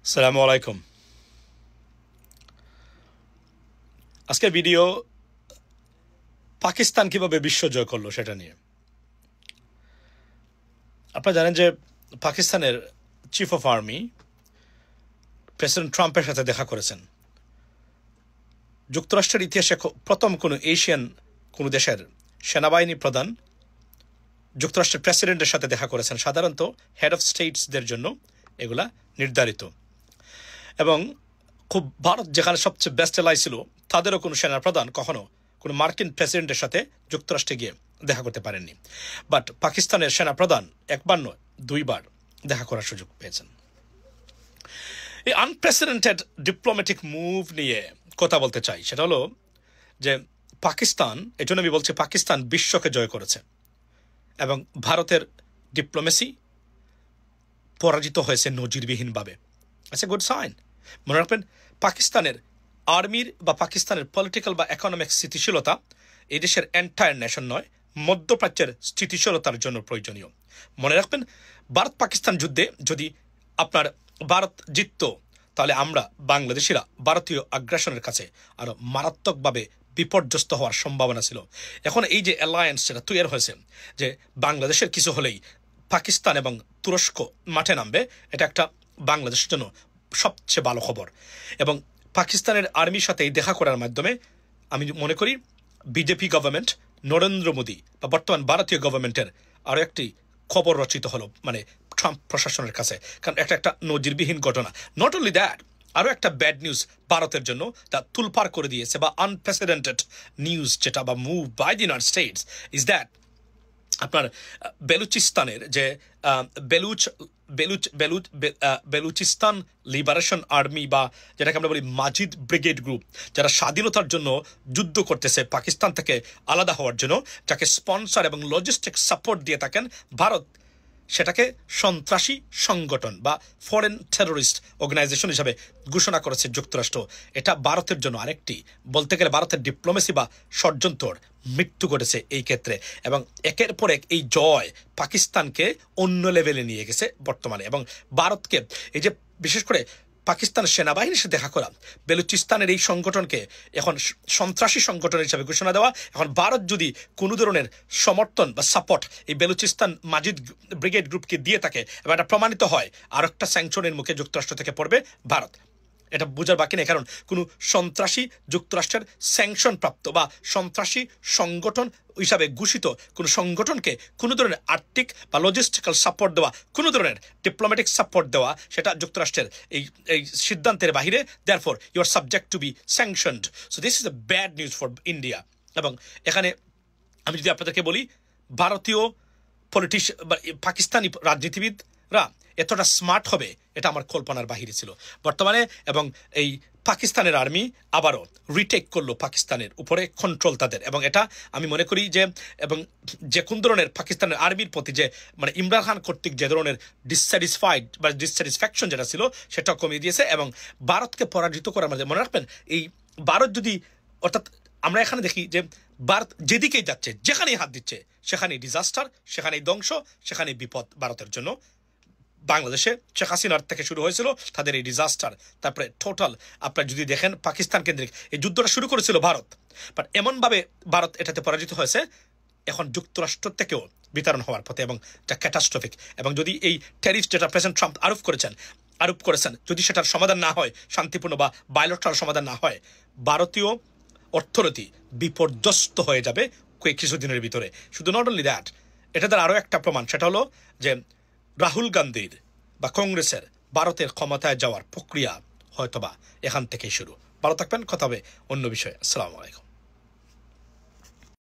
আসসালামু আলাইকুম। আজকের ভিডিও পাকিস্তান কিভাবে বিশ্ব জয় করলো সেটা নিয়ে। আপনারা জানেন যে পাকিস্তানের চিফ অফ আর্মি প্রেসিডেন্ট ট্রাম্পের সাথে দেখা করেছেন। যুক্তরাষ্ট্রের ইতিহাসে প্রথম কোনো এশিয়ান কোনো দেশের সেনাবাহিনী প্রধান যুক্তরাষ্ট্রের প্রেসিডেন্টের সাথে দেখা করেছেন। সাধারণত হেড অফ স্টেটসদের জন্য এগুলা নির্ধারিত, এবং খুব ভারত যেখানে সবচেয়ে বেস্ট এলাই ছিল, তাদেরও কোনো সেনাপ্রধান কখনো কোনো মার্কিন প্রেসিডেন্টের সাথে যুক্তরাষ্ট্রে গিয়ে দেখা করতে পারেননি। বাট পাকিস্তানের সেনাপ্রধান একবার নয়, দুইবার দেখা করার সুযোগ পেয়েছেন। এই আনপ্রেসিডেন্টেড ডিপ্লোম্যাটিক মুভ নিয়ে কথা বলতে চাই। সেটা হলো যে পাকিস্তান, এই জন্য আমি বলছি পাকিস্তান বিশ্বকে জয় করেছে, এবং ভারতের ডিপ্লোমেসি পরাজিত হয়েছে নজিরবিহীনভাবে। আচ্ছা, গুড সাইন। মনে রাখবেন, পাকিস্তানের আর্মির বা পাকিস্তানের পলিটিক্যাল বা ইকোনমিক স্থিতিশীলতা এই দেশের এন্টায়ার নেশন নয়, মধ্যপ্রাচ্যের স্থিতিশীলতার জন্য প্রয়োজনীয়। মনে রাখবেন, ভারত পাকিস্তান যুদ্ধে যদি আপনার ভারত জিতত, তাহলে আমরা বাংলাদেশিরা ভারতীয় আগ্রাসনের কাছে আরো মারাত্মকভাবে বিপর্যস্ত হওয়ার সম্ভাবনা ছিল। এখন এই যে অ্যালায়েন্স যেটা তৈরি হয়েছে, যে বাংলাদেশের কিছু হলেই পাকিস্তান এবং তুরস্ক মাঠে নামবে, এটা একটা বাংলাদেশের জন্য সবচেয়ে ভালো খবর। এবং পাকিস্তানের আর্মির সাথে এই দেখা করার মাধ্যমে আমি মনে করি বিজেপি গভর্নমেন্ট, নরেন্দ্র মোদী বা বর্তমান ভারতীয় গভর্নমেন্টের আরও একটি খবর রচিত হলো, মানে ট্রাম্প প্রশাসনের কাছে, কারণ একটা একটা নজিরবিহীন ঘটনা। নট অনলি দ্যাট, আরও একটা ব্যাড নিউজ ভারতের জন্য তা তুলপার করে দিয়েছে, বা আনপ্রেসিডেন্টেড নিউজ যেটা বা move by the United States is that আপনার বেলুচিস্তানের যে বেলুচিস্তান লিবারেশন আর্মি, বা যেটাকে আমরা বলি মাজিদ ব্রিগেড গ্রুপ, যারা স্বাধীনতার জন্য যুদ্ধ করতেছে পাকিস্তান থেকে আলাদা হওয়ার জন্য, যাকে স্পন্সর এবং লজিস্টিক সাপোর্ট দিয়ে থাকেন ভারত, সেটাকে সন্ত্রাসী সংগঠন বা ফরেন টেরোরিস্ট অর্গানাইজেশন হিসাবে ঘোষণা করেছে যুক্তরাষ্ট্র। এটা ভারতের জন্য আরেকটি, বলতে গেলে ভারতের ডিপ্লোমেসি বা ষড়যন্ত্র মৃত্যু ঘটেছে এই ক্ষেত্রে। এবং একের পর এক এই জয় পাকিস্তানকে অন্য লেভেলে নিয়ে গেছে বর্তমানে। এবং ভারতকে এই যে বিশেষ করে পাকিস্তান সেনাবাহিনীর সাথে দেখা করা, বেলুচিস্তানের এই সংগঠনকে এখন সন্ত্রাসী সংগঠন হিসাবে ঘোষণা দেওয়া, এখন ভারত যদি কোনো ধরনের সমর্থন বা সাপোর্ট এই বেলুচিস্তান মাজিদ ব্রিগেড গ্রুপকে দিয়ে থাকে এবং এটা প্রমাণিত হয়, আর একটা স্যাংশনের মুখে যুক্তরাষ্ট্র থেকে পড়বে ভারত। এটা বোঝার বাকি নেই, কারণ কোনো সন্ত্রাসী যুক্তরাষ্ট্রের স্যাংশন প্রাপ্ত বা সন্ত্রাসী সংগঠন হিসাবে ঘোষিত কোনো সংগঠনকে কোনো ধরনের আর্থিক বা লজিস্টিক্যাল সাপোর্ট দেওয়া, কোনো ধরনের ডিপ্লোম্যাটিক সাপোর্ট দেওয়া, সেটা যুক্তরাষ্ট্রের এই সিদ্ধান্তের বাহিরে। Therefore you are subject to be sanctioned. So this is a bad news for India. এবং এখানে আমি যদি আপনাদেরকে বলি, ভারতীয় পলিটিশিয়ান বা পাকিস্তানি রাজনীতিবিদরা এতটা স্মার্ট হবে, এটা আমার কল্পনার বাহিরে ছিল বর্তমানে। এবং এই পাকিস্তানের আর্মি আবারও রিটেক করলো পাকিস্তানের উপরে কন্ট্রোল তাদের, এবং এটা আমি মনে করি যে, এবং যে কোন ধরনের পাকিস্তানের আর্মির প্রতি যে মানে ইমরান খান কর্তৃক যে ধরনের ডিসস্যাটিসফাইড বা ডিসস্যাটিসফ্যাকশন যেটা ছিল, সেটা কমিয়ে দিয়েছে। এবং ভারতকে পরাজিত করার মধ্যে মনে রাখবেন, এই ভারত যদি, অর্থাৎ আমরা এখানে দেখি যে ভারত যেদিকেই যাচ্ছে, যেখানেই হাত দিচ্ছে, সেখানেই ডিজাস্টার, সেখানেই ধ্বংস, সেখানেই বিপদ ভারতের জন্য। বাংলাদেশে শেখ হাসিনার থেকে শুরু হয়েছিল তাদের এই ডিজাস্টার, তারপরে টোটাল আপনার যদি দেখেন পাকিস্তান কেন্দ্রিক এই যুদ্ধটা শুরু করেছিল ভারত, বাট এমনভাবে ভারত এটাতে পরাজিত হয়েছে, এখন যুক্তরাষ্ট্র থেকেও বিতরণ হওয়ার পথে, এবং যা ক্যাটাস্ট্রফিক। এবং যদি এই ট্যারিফ যেটা প্রেসিডেন্ট ট্রাম্প আরোপ করেছেন, যদি সেটার সমাধান না হয়, শান্তিপূর্ণ বা বায়োলেট্রাল সমাধান না হয়, ভারতীয় অর্থনীতি বিপর্যস্ত হয়ে যাবে কিছুদিনের ভিতরে। শুধু নট অনলি দ্যাট, এটা তার আরও একটা প্রমাণ, সেটা হলো যে রাহুল গান্ধীর বা কংগ্রেসের ভারতের ক্ষমতায় যাওয়ার প্রক্রিয়া হয়তোবা এখান থেকেই শুরু। ভালো থাকবেন, কথা হবে অন্য বিষয়ে। আসসালামু আলাইকুম।